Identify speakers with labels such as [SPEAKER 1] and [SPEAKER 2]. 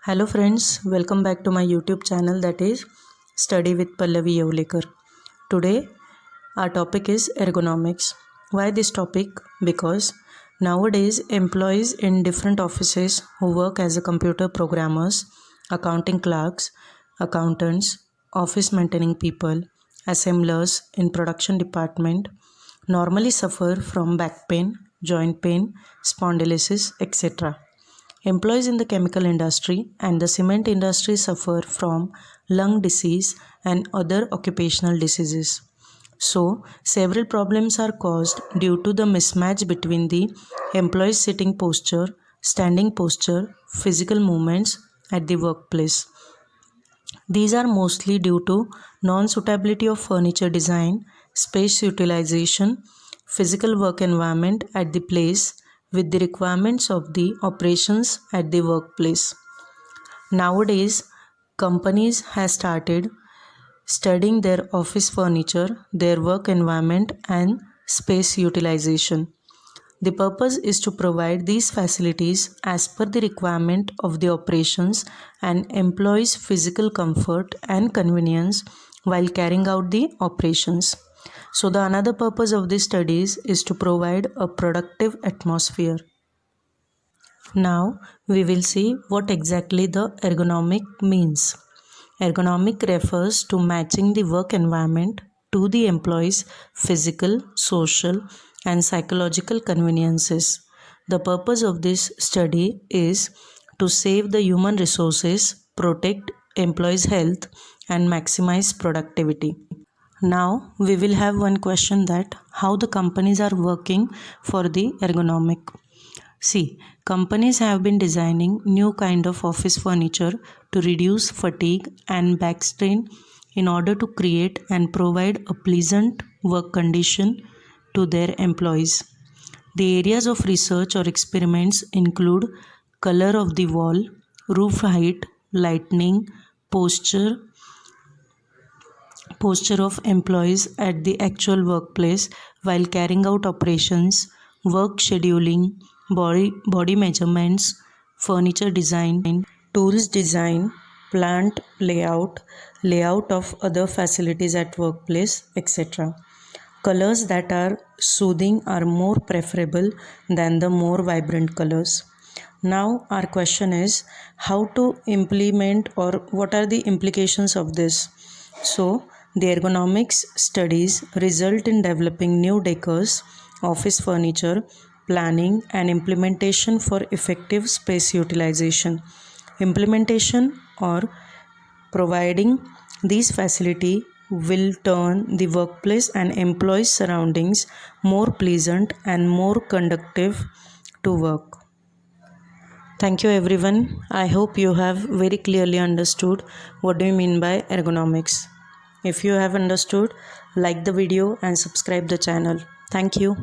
[SPEAKER 1] Hello friends, welcome back to my YouTube channel, that is Study with Pallavi Yavlikar. Today our topic is ergonomics. Why this topic? Because nowadays employees in different offices who work as a computer programmers, accounting clerks, accountants, office maintaining people, assemblers in production department normally suffer from back pain, joint pain, spondylosis, etc. Employees in the chemical industry and the cement industry suffer from lung disease and other occupational diseases. So, several problems are caused due to the mismatch between the employee's sitting posture, standing posture, physical movements at the workplace. These are mostly due to non-suitability of furniture design, space utilization, physical work environment at the place with the requirements of the operations at the workplace. Nowadays, companies have started studying their office furniture, their work environment and space utilization. The purpose is to provide these facilities as per the requirement of the operations and employees' physical comfort and convenience while carrying out the operations. So the another purpose of these studies is to provide a productive atmosphere. Now we will see what exactly the ergonomic means. Ergonomic refers to matching the work environment to the employee's physical, social, and psychological conveniences. The purpose of this study is to save the human resources, protect employees' health, and maximize productivity. Now we will have one question, that how the companies are working for the ergonomic. See, companies have been designing new kind of office furniture to reduce fatigue and back strain in order to create and provide a pleasant work condition to their employees. The areas of research or experiments include color of the wall, roof height, lighting, posture of employees at the actual workplace while carrying out operations, work scheduling, body measurements, furniture design, tools design, plant layout, layout of other facilities at workplace, etc. Colors that are soothing are more preferable than the more vibrant colors. Now our question is how to implement, or what are the implications of this. So the ergonomics studies result in developing new decors, office furniture, planning and implementation for effective space utilization. Implementation or providing these facilities will turn the workplace and employees' surroundings more pleasant and more conducive to work. Thank you everyone. I hope you have very clearly understood what do you mean by ergonomics. If you have understood, like the video and subscribe the channel. Thank you.